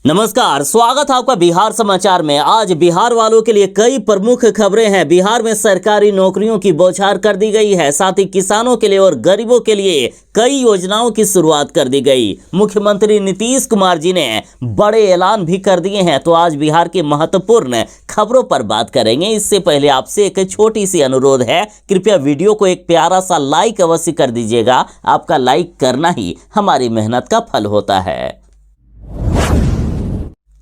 नमस्कार, स्वागत है आपका बिहार समाचार में। आज बिहार वालों के लिए कई प्रमुख खबरें हैं। बिहार में सरकारी नौकरियों की बौछार कर दी गई है, साथ ही किसानों के लिए और गरीबों के लिए कई योजनाओं की शुरुआत कर दी गई। मुख्यमंत्री नीतीश कुमार जी ने बड़े ऐलान भी कर दिए हैं। तो आज बिहार के महत्वपूर्ण खबरों पर बात करेंगे। इससे पहले आपसे एक छोटी सी अनुरोध है, कृपया वीडियो को एक प्यारा सा लाइक अवश्य कर दीजिएगा। आपका लाइक करना ही हमारी मेहनत का फल होता है।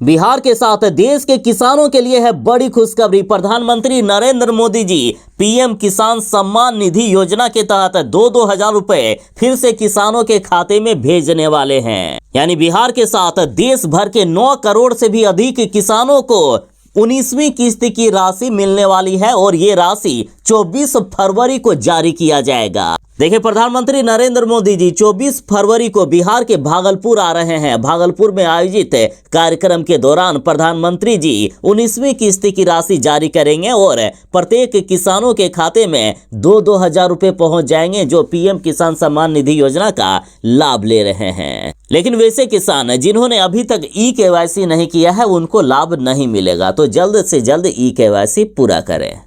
बिहार के साथ देश के किसानों के लिए है बड़ी खुशखबरी। प्रधानमंत्री नरेंद्र मोदी जी पीएम किसान सम्मान निधि योजना के तहत 2-2 हजार रुपए फिर से किसानों के खाते में भेजने वाले हैं। यानी बिहार के साथ देश भर के 9 करोड़ से भी अधिक किसानों को 19वीं किस्त की राशि मिलने वाली है और ये राशि 24 फरवरी को जारी किया जाएगा। देखिए, प्रधानमंत्री नरेंद्र मोदी जी 24 फरवरी को बिहार के भागलपुर आ रहे हैं। भागलपुर में आयोजित कार्यक्रम के दौरान प्रधानमंत्री जी 19वीं किस्त की राशि जारी करेंगे और प्रत्येक किसानों के खाते में 2-2 हजार रुपए पहुंच जाएंगे, जो पीएम किसान सम्मान निधि योजना का लाभ ले रहे हैं। लेकिन वैसे किसान जिन्होंने अभी तक ई-केवाईसी नहीं किया है, उनको लाभ नहीं मिलेगा। तो जल्द से जल्द ई-केवाईसी पूरा करें।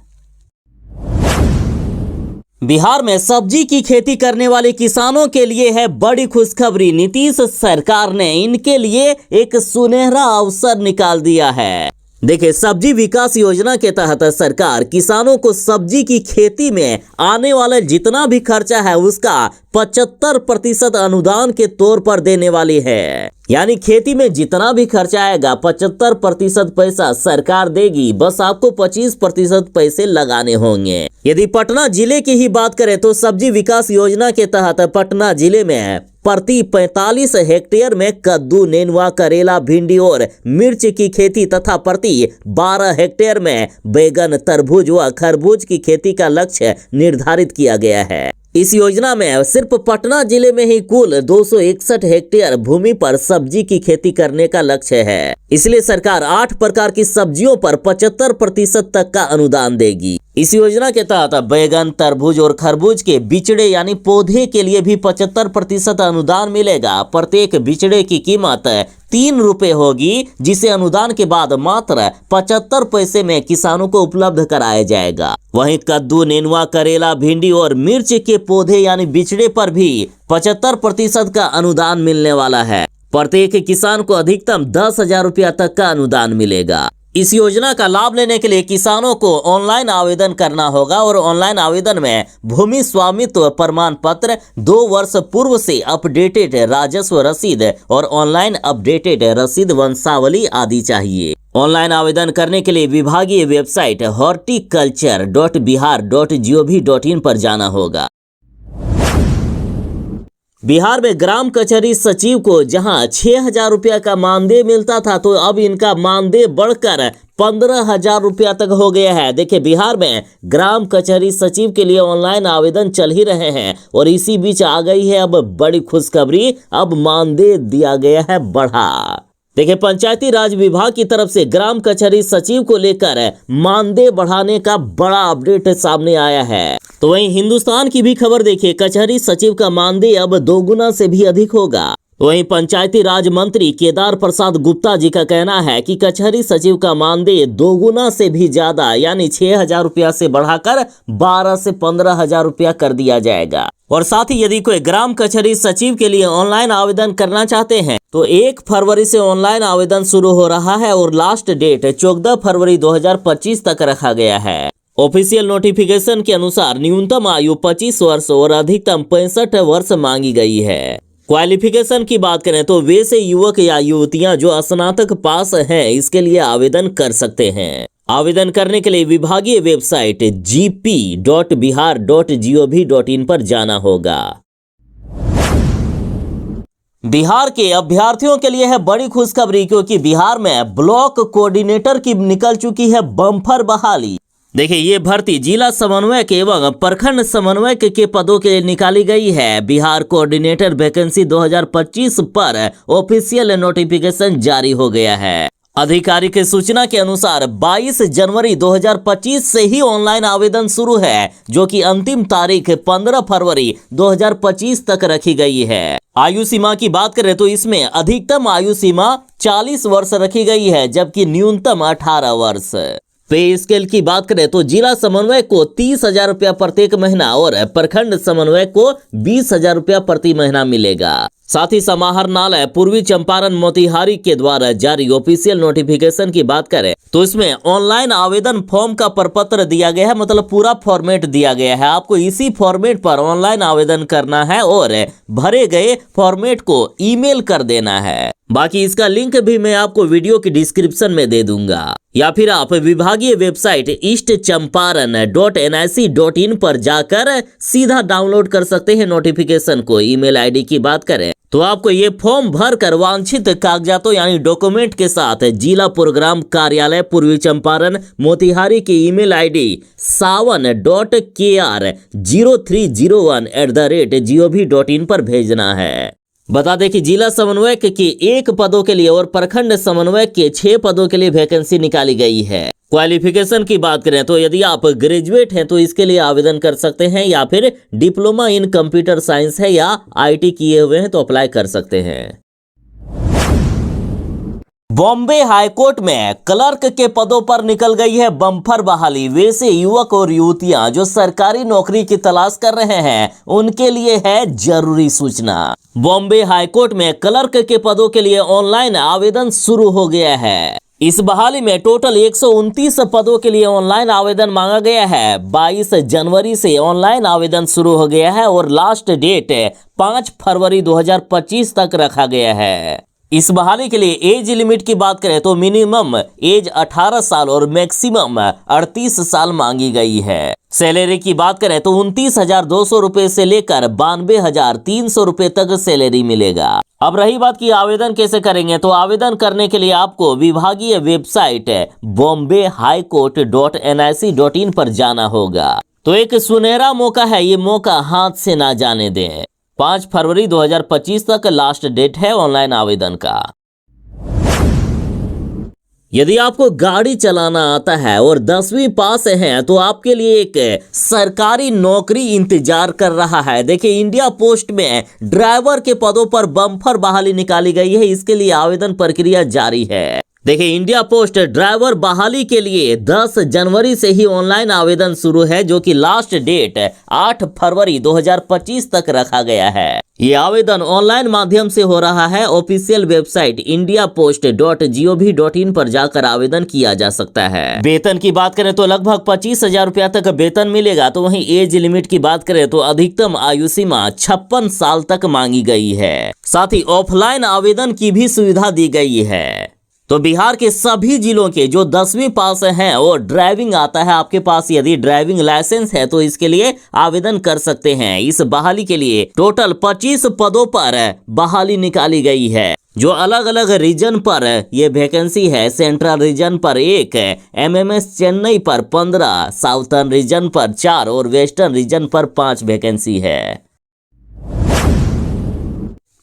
बिहार में सब्जी की खेती करने वाले किसानों के लिए है बड़ी खुशखबरी। नीतीश सरकार ने इनके लिए एक सुनहरा अवसर निकाल दिया है। देखिए, सब्जी विकास योजना के तहत सरकार किसानों को सब्जी की खेती में आने वाला जितना भी खर्चा है उसका 75% अनुदान के तौर पर देने वाली है। यानी खेती में जितना भी खर्चा आएगा 75% पैसा सरकार देगी, बस आपको 25% पैसे लगाने होंगे। यदि पटना जिले की ही बात करें तो सब्जी विकास योजना के तहत पटना जिले में प्रति 45 हेक्टेयर में कद्दू, नेनुआ, करेला, भिंडी और मिर्च की खेती तथा प्रति 12 हेक्टेयर में बैगन, तरबूज व खरबूज की खेती का लक्ष्य निर्धारित किया गया है। इस योजना में सिर्फ पटना जिले में ही कुल 261 हेक्टेयर भूमि पर सब्जी की खेती करने का लक्ष्य है। इसलिए सरकार 8 प्रकार की सब्जियों पर 75% तक का अनुदान देगी। इस योजना के तहत बैगन, तरबूज और खरबूज के बिचड़े यानी पौधे के लिए भी 75% अनुदान मिलेगा। प्रत्येक बिचड़े की कीमत 3 रुपए होगी, जिसे अनुदान के बाद मात्र 75 पैसे में किसानों को उपलब्ध कराया जाएगा। वहीं कद्दू, नेनुआ, करेला, भिंडी और मिर्च के पौधे यानी बिचड़े पर भी 75% का अनुदान मिलने वाला है। प्रत्येक किसान को अधिकतम 10 हजार रुपया तक का अनुदान मिलेगा। इस योजना का लाभ लेने के लिए किसानों को ऑनलाइन आवेदन करना होगा और ऑनलाइन आवेदन में भूमि स्वामित्व प्रमाण पत्र, 2 वर्ष पूर्व से अपडेटेड राजस्व रसीद और ऑनलाइन अपडेटेड रसीद वंशावली आदि चाहिए। ऑनलाइन आवेदन करने के लिए विभागीय वेबसाइट horticulture.bihar.gov.in पर जाना होगा। बिहार में ग्राम कचहरी सचिव को जहां 6 हजार रुपया का मानदेय मिलता था, तो अब इनका मानदेय बढ़कर 15 हजार रुपया तक हो गया है। देखिए, बिहार में ग्राम कचहरी सचिव के लिए ऑनलाइन आवेदन चल ही रहे हैं और इसी बीच आ गई है अब बड़ी खुशखबरी। अब मानदेय दिया गया है बढ़ा। देखिए, पंचायती राज विभाग की तरफ से ग्राम कचहरी सचिव को लेकर मानदेय बढ़ाने का बड़ा अपडेट सामने आया है। तो वहीं हिंदुस्तान की भी खबर देखिए, कचहरी सचिव का मानदेय अब 2 गुना से भी अधिक होगा। वहीं पंचायती राज मंत्री केदार प्रसाद गुप्ता जी का कहना है कि कचहरी सचिव का मानदेय 2 गुना से भी ज्यादा यानी 6 हजार रुपया से बढ़ाकर 12 से 15 हजार रुपया कर दिया जाएगा। और साथ ही यदि कोई ग्राम कचहरी सचिव के लिए ऑनलाइन आवेदन करना चाहते हैं तो 1 फरवरी से ऑनलाइन आवेदन शुरू हो रहा है और लास्ट डेट 14 फरवरी 2025 तक रखा गया है। ऑफिशियल नोटिफिकेशन के अनुसार न्यूनतम आयु 25 वर्ष और अधिकतम 65 वर्ष मांगी गई है। क्वालिफिकेशन की बात करें तो वैसे युवक या युवतियां जो स्नातक पास हैं इसके लिए आवेदन कर सकते हैं। आवेदन करने के लिए विभागीय वेबसाइट gp.bihar.gov.in पर जाना होगा। बिहार के अभ्यर्थियों के लिए है बड़ी खुशखबरी, क्योंकि बिहार में ब्लॉक कोऑर्डिनेटर की निकल चुकी है बम्पर बहाली। देखिए, ये भर्ती जिला समन्वयक एवं प्रखंड समन्वयक के पदों के लिए निकाली गई है। बिहार कोऑर्डिनेटर वैकेंसी 2025 पर ऑफिशियल नोटिफिकेशन जारी हो गया है। आधिकारिक सूचना के अनुसार 22 जनवरी 2025 से ही ऑनलाइन आवेदन शुरू है, जो कि अंतिम तारीख 15 फरवरी 2025 तक रखी गई है। आयु सीमा की बात करें तो इसमें अधिकतम आयु सीमा 40 वर्ष रखी गई है, जबकि न्यूनतम 18 वर्ष। पे स्केल की बात करें तो जिला समन्वयक को 30,000 रुपया प्रत्येक महीना और प्रखंड समन्वयक को 20,000 रुपया प्रति महीना मिलेगा। साथ ही समाहरणालय पूर्वी चंपारण मोतिहारी के द्वारा जारी ऑफिशियल नोटिफिकेशन की बात करें तो इसमें ऑनलाइन आवेदन फॉर्म का प्रपत्र दिया गया है, मतलब पूरा फॉर्मेट दिया गया है। आपको इसी फॉर्मेट पर ऑनलाइन आवेदन करना है और भरे गए फॉर्मेट को ईमेल कर देना है। बाकी इसका लिंक भी मैं आपको वीडियो की डिस्क्रिप्शन में दे दूंगा, या फिर आप विभागीय वेबसाइट eastchamparan.nic.in पर जाकर सीधा डाउनलोड कर सकते हैं नोटिफिकेशन को। ईमेल आईडी की बात करें तो आपको ये फॉर्म भर कर वांछित कागजातों यानी डॉक्यूमेंट के साथ जिला प्रोग्राम कार्यालय पूर्वी चंपारण मोतिहारी की ईमेल आईडी sawan.kr0301@gov.in पर भेजना है। बता दें कि जिला समन्वयक के 1 पदों के लिए और प्रखंड समन्वयक के 6 पदों के लिए वैकेंसी निकाली गई है। क्वालिफिकेशन की बात करें तो यदि आप ग्रेजुएट हैं तो इसके लिए आवेदन कर सकते हैं, या फिर डिप्लोमा इन कंप्यूटर साइंस है या आईटी किए हुए हैं तो अप्लाई कर सकते हैं। बॉम्बे हाईकोर्ट में क्लर्क के पदों पर निकल गई है बम्पर बहाली। वैसे युवक और युवतियां जो सरकारी नौकरी की तलाश कर रहे हैं उनके लिए है जरूरी सूचना। बॉम्बे हाईकोर्ट में क्लर्क के पदों के लिए ऑनलाइन आवेदन शुरू हो गया है। इस बहाली में टोटल 129 पदों के लिए ऑनलाइन आवेदन मांगा गया है। 22 जनवरी से ऑनलाइन आवेदन शुरू हो गया है और लास्ट डेट 5 फरवरी 2025 तक रखा गया है। इस बहाली के लिए एज लिमिट की बात करें तो मिनिमम एज 18 साल और मैक्सिमम 38 साल मांगी गई है। सैलरी की बात करें तो 29,200 रुपए से लेकर 92,300 रुपए तक सैलरी मिलेगा। अब रही बात की आवेदन कैसे करेंगे, तो आवेदन करने के लिए आपको विभागीय वेबसाइट bombayhighcourt.nic.in पर जाना होगा। तो एक सुनहरा मौका है, ये मौका हाथ से ना जाने दें। 5 फरवरी 2025 तक लास्ट डेट है ऑनलाइन आवेदन का। यदि आपको गाड़ी चलाना आता है और 10वीं पास हैं तो आपके लिए एक सरकारी नौकरी इंतजार कर रहा है। देखिए, इंडिया पोस्ट में ड्राइवर के पदों पर बम्पर बहाली निकाली गई है। इसके लिए आवेदन प्रक्रिया जारी है। देखिए, इंडिया पोस्ट ड्राइवर बहाली के लिए 10 जनवरी से ही ऑनलाइन आवेदन शुरू है, जो कि लास्ट डेट 8 फरवरी 2025 तक रखा गया है। ये आवेदन ऑनलाइन माध्यम से हो रहा है। ऑफिशियल वेबसाइट indiapost.gov.in पर जाकर आवेदन किया जा सकता है। वेतन की बात करें तो लगभग 25,000 रुपया तक वेतन मिलेगा। तो वहीं एज लिमिट की बात करें तो अधिकतम आयु सीमा 56 साल तक मांगी गई है। साथ ही ऑफलाइन आवेदन की भी सुविधा दी गई है। तो बिहार के सभी जिलों के जो 10वीं पास हैं और ड्राइविंग आता है, आपके पास यदि ड्राइविंग लाइसेंस है तो इसके लिए आवेदन कर सकते हैं। इस बहाली के लिए टोटल 25 पदों पर बहाली निकाली गई है, जो अलग अलग रीजन पर ये वैकेंसी है। सेंट्रल रीजन पर 1, MMS चेन्नई पर 15, साउथर्न रीजन पर 4 और वेस्टर्न रीजन पर 5 वैकेंसी है।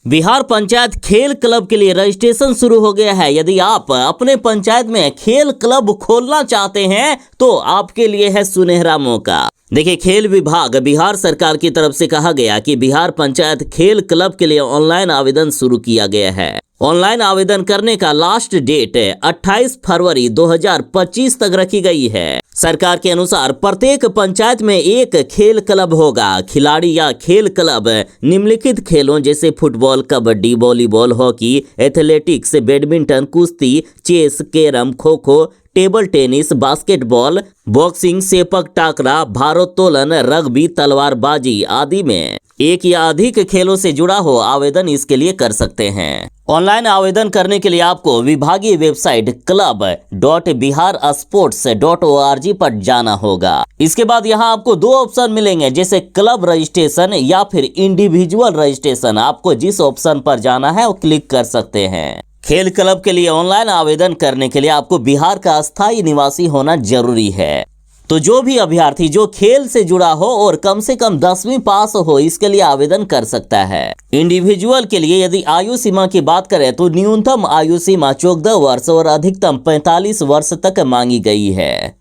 बिहार पंचायत खेल क्लब के लिए रजिस्ट्रेशन शुरू हो गया है। यदि आप अपने पंचायत में खेल क्लब खोलना चाहते हैं तो आपके लिए है सुनहरा मौका। देखिए, खेल विभाग बिहार सरकार की तरफ से कहा गया कि बिहार पंचायत खेल क्लब के लिए ऑनलाइन आवेदन शुरू किया गया है। ऑनलाइन आवेदन करने का लास्ट डेट 28 फरवरी 2025 तक रखी गई है। सरकार के अनुसार प्रत्येक पंचायत में एक खेल क्लब होगा। खिलाड़ी या खेल क्लब निम्नलिखित खेलों जैसे football, kabaddi, volleyball, hockey, athletics, badminton, कुश्ती, chess, carrom, kho kho, table tennis, basketball, boxing, sepak takraw, भारोत्तोलन, रग्बी, तलवारबाजी आदि में एक या अधिक खेलों से जुड़ा हो आवेदन इसके लिए कर सकते हैं। ऑनलाइन आवेदन करने के लिए आपको विभागीय वेबसाइट club.biharsports.org पर जाना होगा। इसके बाद यहां आपको 2 ऑप्शन मिलेंगे, जैसे क्लब रजिस्ट्रेशन या फिर इंडिविजुअल रजिस्ट्रेशन। आपको जिस ऑप्शन पर जाना है वो क्लिक कर सकते हैं। खेल क्लब के लिए ऑनलाइन आवेदन करने के लिए आपको बिहार का अस्थायी निवासी होना जरूरी है। तो जो भी अभ्यर्थी जो खेल से जुड़ा हो और कम से कम 10वीं पास हो, इसके लिए आवेदन कर सकता है। इंडिविजुअल के लिए यदि आयु सीमा की बात करें तो न्यूनतम आयु सीमा 14 वर्ष और अधिकतम 45 वर्ष तक मांगी गई है।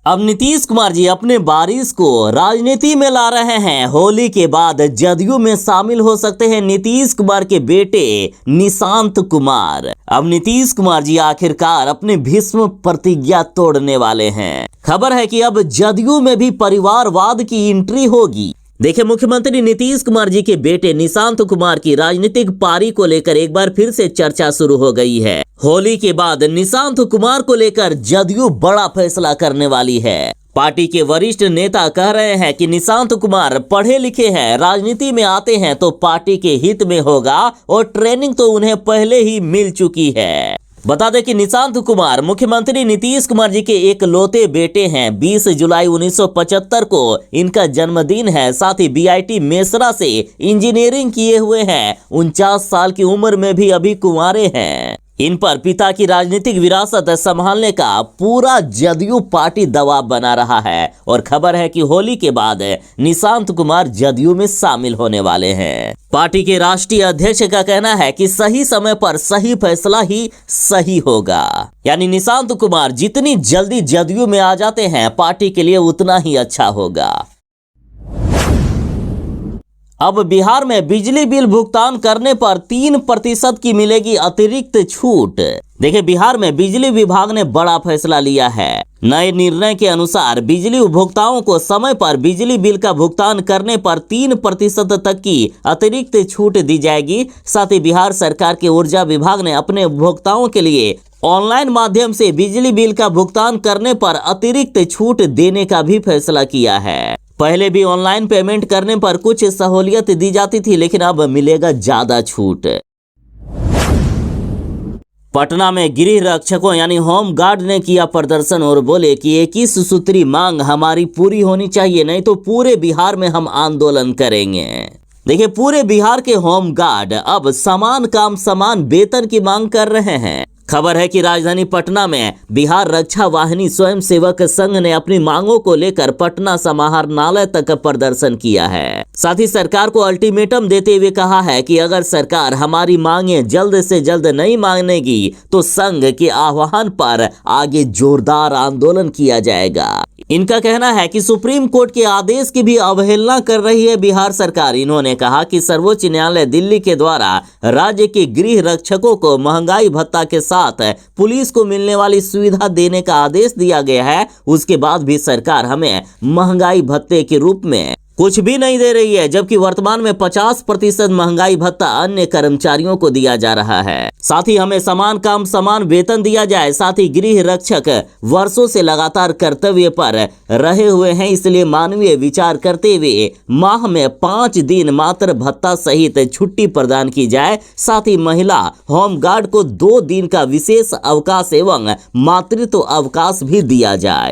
अब नीतीश कुमार जी अपने बारिश को राजनीति में ला रहे हैं। होली के बाद जदयू में शामिल हो सकते हैं नीतीश कुमार के बेटे निशांत कुमार। अब नीतीश कुमार जी आखिरकार अपने भीष्म प्रतिज्ञा तोड़ने वाले हैं। खबर है कि अब जदयू में भी परिवारवाद की एंट्री होगी। देखिए, मुख्यमंत्री नीतीश कुमार जी के बेटे निशांत कुमार की राजनीतिक पारी को लेकर एक बार फिर से चर्चा शुरू हो गई है। होली के बाद निशांत कुमार को लेकर जदयू बड़ा फैसला करने वाली है। पार्टी के वरिष्ठ नेता कह रहे हैं कि निशांत कुमार पढ़े लिखे हैं, राजनीति में आते हैं तो पार्टी के हित में होगा और ट्रेनिंग तो उन्हें पहले ही मिल चुकी है। बता दें कि निशांत कुमार मुख्यमंत्री नीतीश कुमार जी के एक लौते बेटे हैं। 20 जुलाई 1975 को इनका जन्मदिन है। साथ ही बीआईटी मेसरा से इंजीनियरिंग किए हुए हैं। 49 साल की उम्र में भी अभी कुंवारे हैं। इन पर पिता की राजनीतिक विरासत संभालने का पूरा जदयू पार्टी दबाव बना रहा है और खबर है कि होली के बाद निशांत कुमार जदयू में शामिल होने वाले हैं। पार्टी के राष्ट्रीय अध्यक्ष का कहना है कि सही समय पर सही फैसला ही सही होगा। यानी निशांत कुमार जितनी जल्दी जदयू में आ जाते हैं पार्टी के लिए उतना ही अच्छा होगा। अब बिहार में बिजली बिल भुगतान करने पर 3% की मिलेगी अतिरिक्त छूट। देखिए, बिहार में बिजली विभाग ने बड़ा फैसला लिया है। नए निर्णय के अनुसार बिजली उपभोक्ताओं को समय पर बिजली बिल का भुगतान करने पर 3% तक की अतिरिक्त छूट दी जाएगी। साथ ही बिहार सरकार के ऊर्जा विभाग ने अपने उपभोक्ताओं के लिए ऑनलाइन माध्यम से बिजली बिल का भुगतान करने पर अतिरिक्त छूट देने का भी फैसला किया है। पहले भी ऑनलाइन पेमेंट करने पर कुछ सहूलियत दी जाती थी, लेकिन अब मिलेगा ज्यादा छूट। पटना में गृह रक्षकों यानी होम गार्ड ने किया प्रदर्शन और बोले कि 21 सूत्री मांग हमारी पूरी होनी चाहिए, नहीं तो पूरे बिहार में हम आंदोलन करेंगे। देखिए, पूरे बिहार के होम गार्ड अब समान काम समान वेतन की मांग कर रहे हैं। खबर है कि राजधानी पटना में बिहार रक्षा वाहिनी स्वयं सेवक संघ ने अपनी मांगों को लेकर पटना समाहरणालय तक प्रदर्शन किया है। साथ ही सरकार को अल्टीमेटम देते हुए कहा है कि अगर सरकार हमारी मांगे जल्द से जल्द नहीं मानेगी तो संघ के आह्वान पर आगे जोरदार आंदोलन किया जाएगा। इनका कहना है कि सुप्रीम कोर्ट के आदेश की भी अवहेलना कर रही है बिहार सरकार। इन्होंने कहा कि सर्वोच्च न्यायालय दिल्ली के द्वारा राज्य के गृह रक्षकों को महंगाई भत्ता के साथ पुलिस को मिलने वाली सुविधा देने का आदेश दिया गया है, उसके बाद भी सरकार हमें महंगाई भत्ते के रूप में कुछ भी नहीं दे रही है, जबकि वर्तमान में 50% महंगाई भत्ता अन्य कर्मचारियों को दिया जा रहा है। साथ ही हमें समान काम समान वेतन दिया जाए। साथ ही गृह रक्षक वर्षों से लगातार कर्तव्य पर रहे हुए हैं, इसलिए मानवीय विचार करते हुए माह में 5 दिन मात्र भत्ता सहित छुट्टी प्रदान की जाए। साथ ही महिला होमगार्ड को 2 दिन का विशेष अवकाश एवं मातृत्व अवकाश भी दिया जाए।